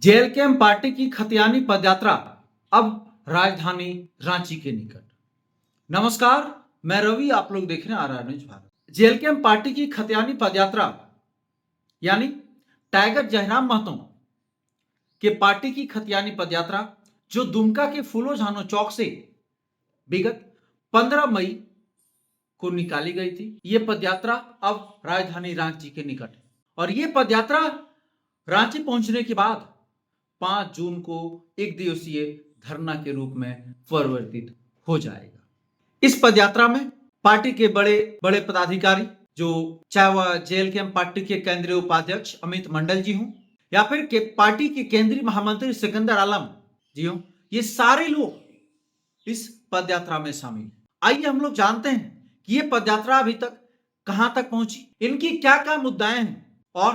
JLKM party की खतियानी पदयात्रा अब राजधानी रांची के निकट। नमस्कार, मैं रवि, आप लोग देख रहे हैं RR news Bharat. JLKM party की खतियानी पदयात्रा यानी टाइगर जयराम महतो के पार्टी की खतियानी पदयात्रा जो दुमका के फूलो झानो चौक से विगत 15 मई को निकाली गई थी। ये पदयात्रा अब राजधानी रांची के निकट है और ये पदयात्रा रांची पहुंचने के बाद 5 जून को एक दिवसीय धरना के रूप में परिवर्तित हो जाएगा। इस पदयात्रा में पार्टी के बड़े बड़े पदाधिकारी, जो चाहे वह जेएलकेएम पार्टी के केंद्रीय उपाध्यक्ष अमित मंडल जी हों या फिर पार्टी के केंद्रीय महामंत्री सिकंदर आलम जी हों, ये सारे लोग इस पदयात्रा में शामिल हैं। आइए हम लोग जानते हैं कि ये पदयात्रा अभी तक कहां तक पहुंची, इनकी क्या क्या मुद्दाएं हैं और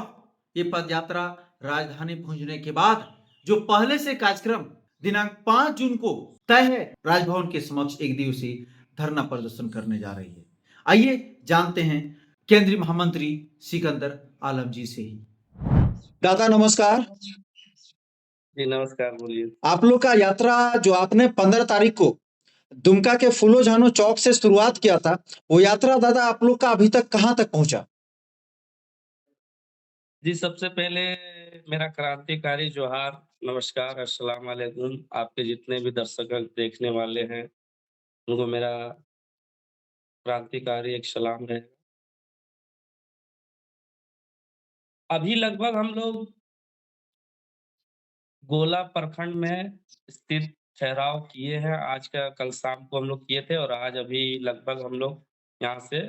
ये पदयात्रा राजधानी पहुंचने के बाद जो पहले से कार्यक्रम दिनांक 5 जून को तय है, राजभवन के समक्ष एक दिवसीय धरना प्रदर्शन करने जा रही है। आइए जानते हैं केंद्रीय महामंत्री सिकंदर आलम जी से ही। दादा नमस्कार। जी नमस्कार, बोलिए। आप लोग का यात्रा जो आपने 15 तारीख को दुमका के फूलो झानो चौक से शुरुआत किया था, वो यात्रा दादा आप लोग का अभी तक कहां तक पहुंचा? जी, सबसे पहले मेरा क्रांतिकारी जोहार, नमस्कार, अस्सलाम वालेकुम। आपके जितने भी दर्शक देखने वाले हैं, उनको मेरा क्रांतिकारी एक सलाम है। अभी लगभग हम लोग गोला प्रखंड में स्थित ठहराव किए हैं। आज का कल शाम को हम लोग किए थे और आज अभी लगभग हम लोग यहाँ से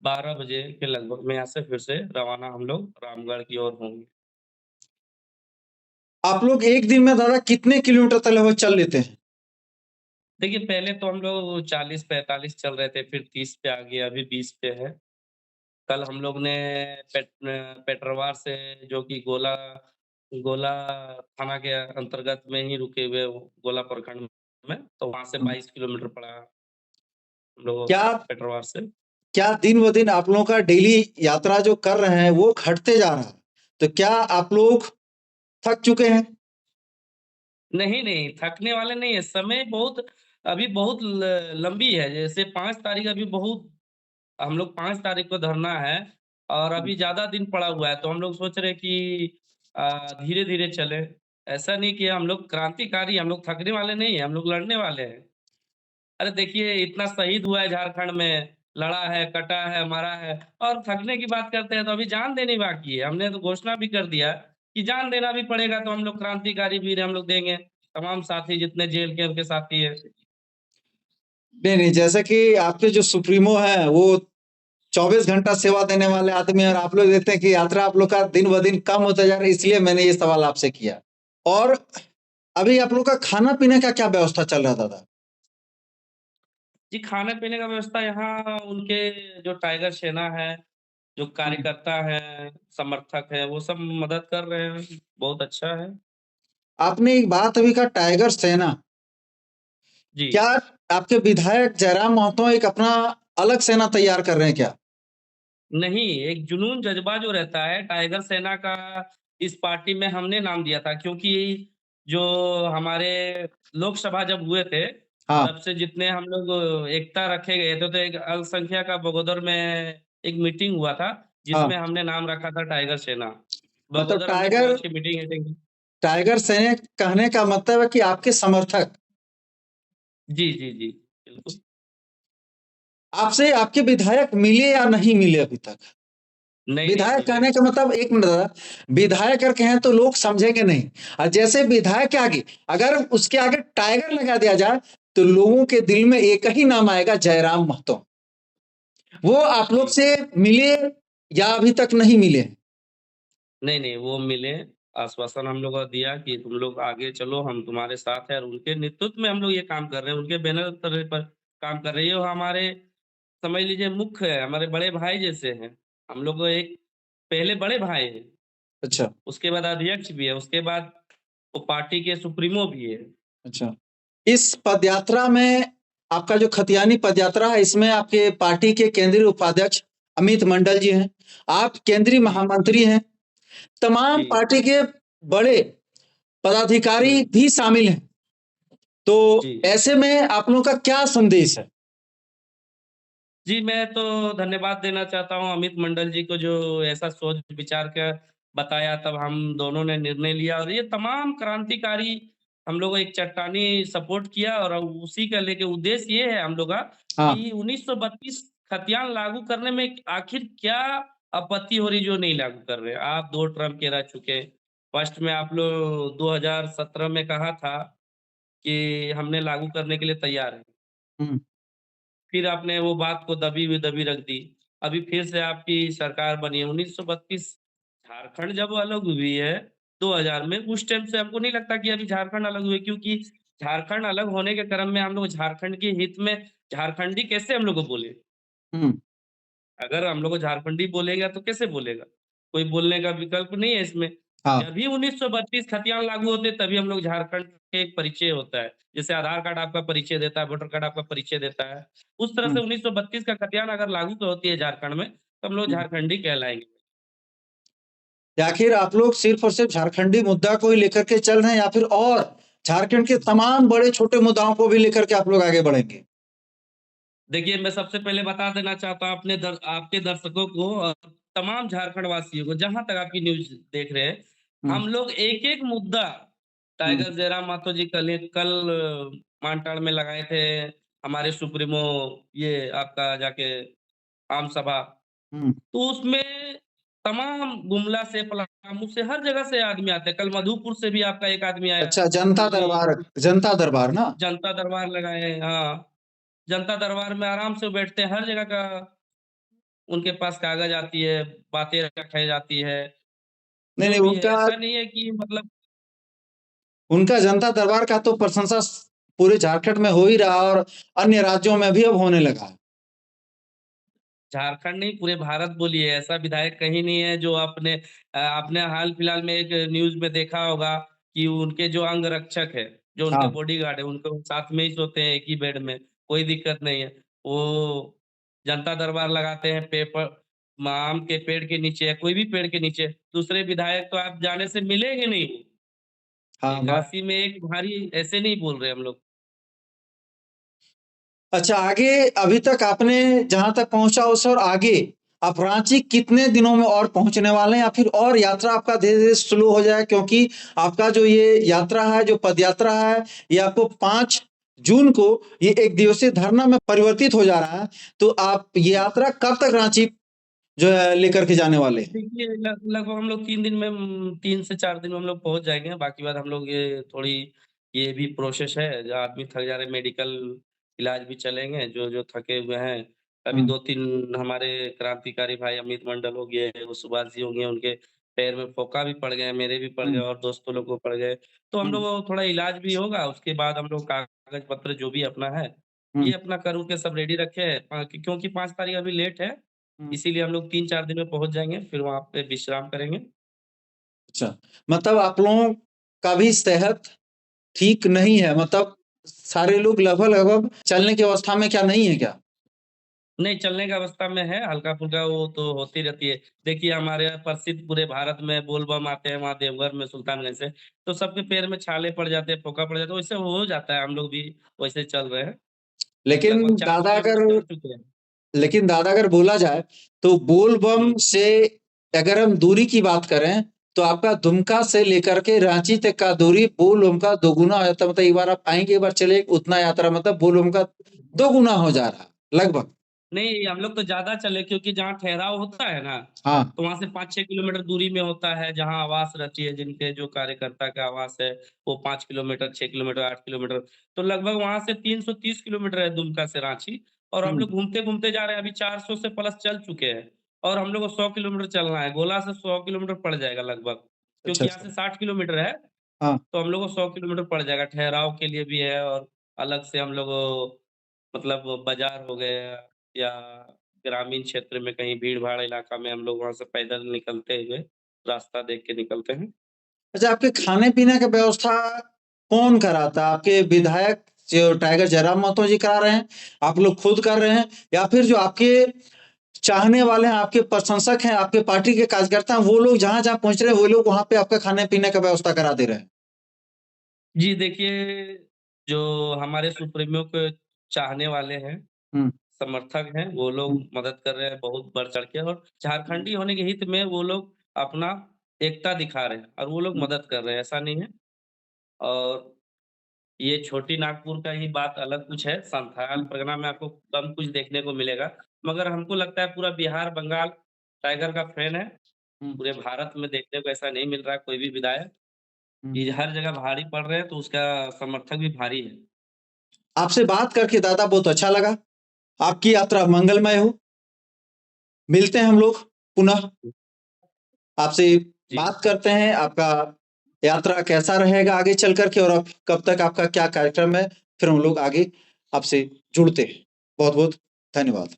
12 बजे के लगभग में यहाँ से फिर से रवाना हम लोग रामगढ़ की ओर होंगे। आप लोग एक दिन में दादा कितने किलोमीटर तक लगभग चल लेते हैं? देखिए, पहले तो हम लोग 40-45 चल रहे थे, फिर 30 पे आ गए, अभी 20 पे है। कल हम लोग ने पेटरवार से, जो कि गोला गोला थाना के अंतर्गत में ही रुके हुए वो गोला प्रखंड में, तो वहाँ से 22 किलोमीटर पड़ा हम लोगों क्या पेटरवार से। क्या दिन ब दिन आप लोगों का डेली यात्रा जो कर रहे हैं वो घटते जा रहा है, तो क्या आप लोग थक चुके हैं? नहीं, थकने वाले नहीं है। समय बहुत अभी बहुत लंबी है। जैसे 5 तारीख अभी बहुत हम लोग 5 तारीख को धरना है और अभी ज़्यादा दिन पड़ा हुआ है, तो हम लोग सोच रहे हैं कि धीरे-धीरे चलें। ऐसा नहीं कि हम लोग क्रांतिकारी, हम लोग थकने वाले नहीं हैं, हम लोग लड़ने वाले हैं। अरे देखिए, इतना शहीद हुआ है झारखंड में, लड़ा है, कटा है, मरा है और थकने की बात करते हैं तो अभी जान देनी बाकी है। हमने तो घोषणा भी कर दिया कि जान देना भी पड़ेगा, तो हम लोग क्रांतिकारी वीर हम लोग देंगे, तमाम साथी जितने जेल के उनके साथी हैं। नहीं, जैसे कि आपके जो सुप्रीमो हैं वो 24 घंटा सेवा देने वाले आदमी हैं और आप लोग देखते हैं कि यात्रा आप लोग का दिन ब दिन कम होता जा रहा है, इसलिए मैंने ये सवाल आपसे किया। और अभी आप लोग का खाना-पीने का क्या व्यवस्था चल रहा है दादा? जी, खाने-पीने का व्यवस्था यहाँ उनके जो टाइगर सेना है, जो कार्यकर्ता हैं, समर्थक हैं, वो सब मदद कर रहे हैं, बहुत अच्छा है। आपने एक बात अभी कहा टाइगर सेना, जी। क्या आपके विधायक जयराम महतो एक अपना अलग सेना तैयार कर रहे हैं क्या? नहीं, एक जुनून जज़्बा जो रहता है, टाइगर सेना का इस पार्टी में हमने नाम दिया था, क्योंकि जो हमारे लोकसभा जब हुए थे, हाँ, तब से जितने हम लोग एकता रखे गए थे, तो एक अल्पसंख्यक का बगोदर में एक मीटिंग हुआ था, हाँ। जिसमें हमने नाम रखा था टाइगर सेना। मतलब बगोदर हमने टाइगर पहुँच के मीटिंग-वीटिंग। टाइगर सैनिक कहने का मतलब है कि आपके समर्थक जी, बिल्कुल। आपसे आपके विधायक मिले या नहीं मिले अभी तक? नहीं विधायक मिले। कहने का मतलब एक मिनट दादा, विधायक अगर कहें तो लोग समझेंगे नहीं, और जैसे विधायक के आगे अगर उसके आगे टाइगर लगा दिया जाए तो लोगों के दिल में एक ही नाम आएगा, जयराम महतो। वो आप लोग जी। से मिले या अभी तक नहीं मिले? नहीं, वो मिले, आश्वासन हम लोग को दिया कि तुम लोग आगे चलो, हम तुम्हारे साथ हैं और उनके नेतृत्व में हम लोग ये काम कर रहे हैं, उनके बैनर तले पर काम कर रहे हैं। वो हमारे समझ लीजिए मुख्य है, हमारे बड़े भाई जैसे हैं। हम लोग एक पहले बड़े भाई हैं, अच्छा, उसके बाद अध्यक्ष भी है, उसके बाद वो पार्टी के सुप्रीमो भी है। अच्छा। इस पदयात्रा में आपका जो खतियानी पदयात्रा है, इसमें आपके पार्टी के केंद्रीय उपाध्यक्ष अमित मंडल जी हैं, आप केंद्रीय जी, महामंत्री हैं, तमाम जी, पार्टी के बड़े पदाधिकारी भी शामिल हैं। तो जी। ऐसे में आप लोगों का क्या संदेश है? जी, मैं तो धन्यवाद देना चाहता हूँ अमित मंडल जी को, जो ऐसा सोच विचार कर बताया, तब हम दोनों ने निर्णय लिया और ये तमाम क्रांतिकारी हम लोग एक चट्टानी सपोर्ट किया और उसी का लेके उद्देश्य ये है हम लोग का हाँ। कि 1932 खतियान लागू करने में आखिर क्या आपत्ति हो रही जो नहीं लागू कर रहे हैं। आप 2 टर्म के रह चुके। फर्स्ट में आप लोग 2017 में कहा था कि हमने लागू करने के लिए तैयार हैं। हुँ। फिर आपने वो बात को दबी हुई दबी रख दी। अभी फिर से आपकी सरकार बनी है। 1932 झारखंड जब अलग हुई है 2000 में, उस टाइम से हमको नहीं लगता कि अभी झारखंड अलग हुई है, क्योंकि झारखंड अलग होने के क्रम में हम लोग झारखंड के हित में झारखंडी कैसे हम लोग को बोले? हुँ। अगर हम लोग को झारखंडी बोलेगा तो कैसे बोलेगा? कोई बोलने का विकल्प नहीं है इसमें। हाँ। जब भी 1932 खतियान लागू होते तभी हम लोग झारखंड के एक परिचय होता है। जैसे आधार कार्ड आपका परिचय देता है, वोटर कार्ड आपका परिचय देता है। उस तरह हुँ। से 1932 का खतियान अगर लागू होती है झारखंड में, तो हम लोग हुँ। झारखंडी कहलाएँगे। आखिर आप लोग सिर्फ और सिर्फ झारखंडी मुद्दा को ही लेकर के चल रहे हैं या फिर और झारखंड के तमाम बड़े-छोटे मुद्दाओं को भी लेकर के आप लोग आगे बढ़ेंगे? देखिए, मैं सबसे पहले बता देना चाहता हूँ आपके दर्शकों को और तमाम झारखंड वासियों को, जहाँ तक आपकी न्यूज़ देख रहे हैं, हुँ। हम लोग एक-एक मुद्दा हुँ। टाइगर जयराम माथुर जी कल मानटाड़ में लगाए थे, हमारे सुप्रीमो ये आपका जाके आम सभा, हुँ। तो उसमें तमाम गुमला से, पलामू से, हर जगह से आदमी आते हैं। कल मधुपुर से भी आपका एक आदमी आया, अच्छा, जनता वो भी दरबार ना? जनता दरबार लगाए हैं। हाँ, जनता दरबार में आराम से बैठते हैं, हर जगह का उनके पास कागज़ आती है, बातें रखाई जाती है, नहीं, जो नहीं, भी है। ऐसा नहीं है कि मतलब उनका जनता दरबार का तो प्रशंसा पूरे झारखंड में हो ही रहा और अन्य राज्यों में भी अब होने लगा है। झारखंड नहीं, पूरे भारत बोलिए, ऐसा विधायक कहीं नहीं है जो आपने हाल-फिलहाल में एक न्यूज़ में देखा होगा कि उनके जो अंगरक्षक है, जो उनके हाँ। बॉडीगार्ड है, उनको साथ में ही सोते हैं एक ही बेड में, कोई दिक्कत नहीं है। वो जनता दरबार लगाते हैं आम के पेड़ के नीचे या कोई भी पेड़ के नीचे, दूसरे विधायक तो आप जाने से मिलेंगे नहीं। हाँ, एकासी में एक भारी ऐसे नहीं बोल रहे हम लोग। अच्छा, आगे अभी तक आपने जहाँ तक पहुँचा उस और आगे आप रांची कितने दिनों में और पहुँचने वाले हैं या फिर और यात्रा आपका धीरे-धीरे शुरू हो जाए? क्योंकि आपका जो ये यात्रा है, जो पदयात्रा है, ये आपको 5 जून को ये एक दिवसीय धरना में परिवर्तित हो जा रहा है। तो आप ये यात्रा कब तक रांची जो है लेकर के जाने वाले हैं? देखिए, लगभग हम लोग 3 दिन में 3 से 4 दिन में हम लोग पहुँच जाएँगे। बाकी बात हम लोग ये थोड़ी ये भी प्रोसेस है, जो आदमी थक जा रहे हैं, मेडिकल इलाज भी चलेंगे, जो थके हुए हैं। अभी हुँ। 2-3 हमारे क्रांतिकारी भाई अमित मंडल हो गए, वो सुभाष जी हो गए, उनके पैर में फोका भी पड़ गए, मेरे भी पड़ गए हुँ। और दोस्तों लोग को पड़ गए। तो हम हुँ। लोग को थोड़ा इलाज भी होगा, उसके बाद हम लोग कागज़ पत्र जो भी अपना है, हुँ। ये अपना कर के सब रेडी रखे हैं। क्योंकि 5 तारीख अभी लेट है, हुँ। इसीलिए हम लोग 3-4 दिन में पहुँच जाएँगे, फिर वहाँ पे विश्राम करेंगे। अच्छा, मतलब आप लोगों का भी सेहत ठीक नहीं है, मतलब सारे लोग लगभग-लगभग चलने की अवस्था में क्या नहीं है क्या? नहीं, चलने की अवस्था में है, हल्का-फुल्का वो तो होती रहती है। देखिए, हमारे यहाँ प्रसिद्ध पूरे भारत में बोल बम आते हैं, वहाँ देवघर में, सुल्तानगंज से, तो सबके पैर में छाले पड़ जाते हैं, फोका पड़ जाता है, वैसे हो जाता है, हम लोग भी वैसे चल रहे हैं। लेकिन लगभग 4 दादा किलोमीटर अगर चल चुके हैं। लेकिन दादा अगर बोला जाए, तो बोल बम जी। से अगर हम दूरी की बात करें, तो आपका दुमका से लेकर के रांची तक का दूरी बोल बम का दोगुना हो जाता है। मतलब एक बार आप आएँगे, एक बार चले उतना यात्रा मतलब बोल बम का दोगुना हो जा रहा है, लगभग। नहीं, हम लोग तो ज़्यादा चले, क्योंकि जहाँ ठहराव होता है ना, हाँ। तो वहाँ से 5-6 किलोमीटर दूरी में होता है, जहाँ आवास रहती है, जिनके जो कार्यकर्ता का आवास है, वो 5 किलोमीटर, 6 किलोमीटर, 8 किलोमीटर, तो लगभग वहाँ से 330 किलोमीटर है दुमका से रांची और हम हुँ। लोग घूमते-घूमते जा रहे हैं, अभी 400 से प्लस चल चुके हैं और हम लोग को 100 किलोमीटर चलना है, गोला से 100 किलोमीटर पड़ जाएगा लगभग, अच्छा, क्योंकि यहाँ अच्छा। से 60 किलोमीटर है, हाँ। तो हम लोग को 100 किलोमीटर पड़ जाएगा, ठहराव के लिए भी है और अलग से हम लोग मतलब बाज़ार हो गया या ग्रामीण क्षेत्र में कहीं भीड़-भाड़ इलाका में हम लोग वहाँ से पैदल निकलते हुए रास्ता देख के निकलते हैं। अच्छा, आपके खाने-पीने का व्यवस्था कौन कराता है? आपके विधायक जो टाइगर जयराम महतो जी करा रहे हैं, आप लोग खुद कर रहे हैं या फिर जो आपके चाहने वाले हैं, आपके प्रशंसक हैं, आपके पार्टी के कार्यकर्ता हैं, वो लोग जहाँ-जहाँ पहुँच रहे हैं, वो लोग वहाँ पे आपका खाने-पीने का व्यवस्था करा दे रहे हैं? जी, देखिए, जो हमारे सुप्रीमो के चाहने वाले हैं, हुँ, समर्थक हैं, वो लोग हुँ, मदद कर रहे हैं बहुत बढ़-चढ़ के, और हुँ, झारखंडी होने के हित में वो लोग अपना एकता दिखा रहे हैं और वो लोग हुँ, मदद कर रहे हैं, ऐसा नहीं है। और ये छोटी नागपुर का ही बात अलग कुछ है, संथाल हुँ, परगना में आपको कम कुछ देखने को मिलेगा। मगर हमको लगता है पूरा बिहार, बंगाल टाइगर का फैन है। हुँ, पूरे भारत में देखने को ऐसा नहीं मिल रहा है कोई भी विधायक। हुँ। ये हर जगह भारी पड़ रहे हैं, तो उसका समर्थक भी भारी है। आपसे बात करके दादा बहुत अच्छा लगा। आपकी यात्रा मंगलमय हो। मिलते हैं हम लोग पुनः। आपसे जी। बात करते हैं, आपका यात्रा कैसा रहेगा आगे चल कर के और अब कब तक आपका क्या कार्यक्रम है, फिर हम लोग आगे आपसे जुड़ते हैं। बहुत-बहुत धन्यवाद।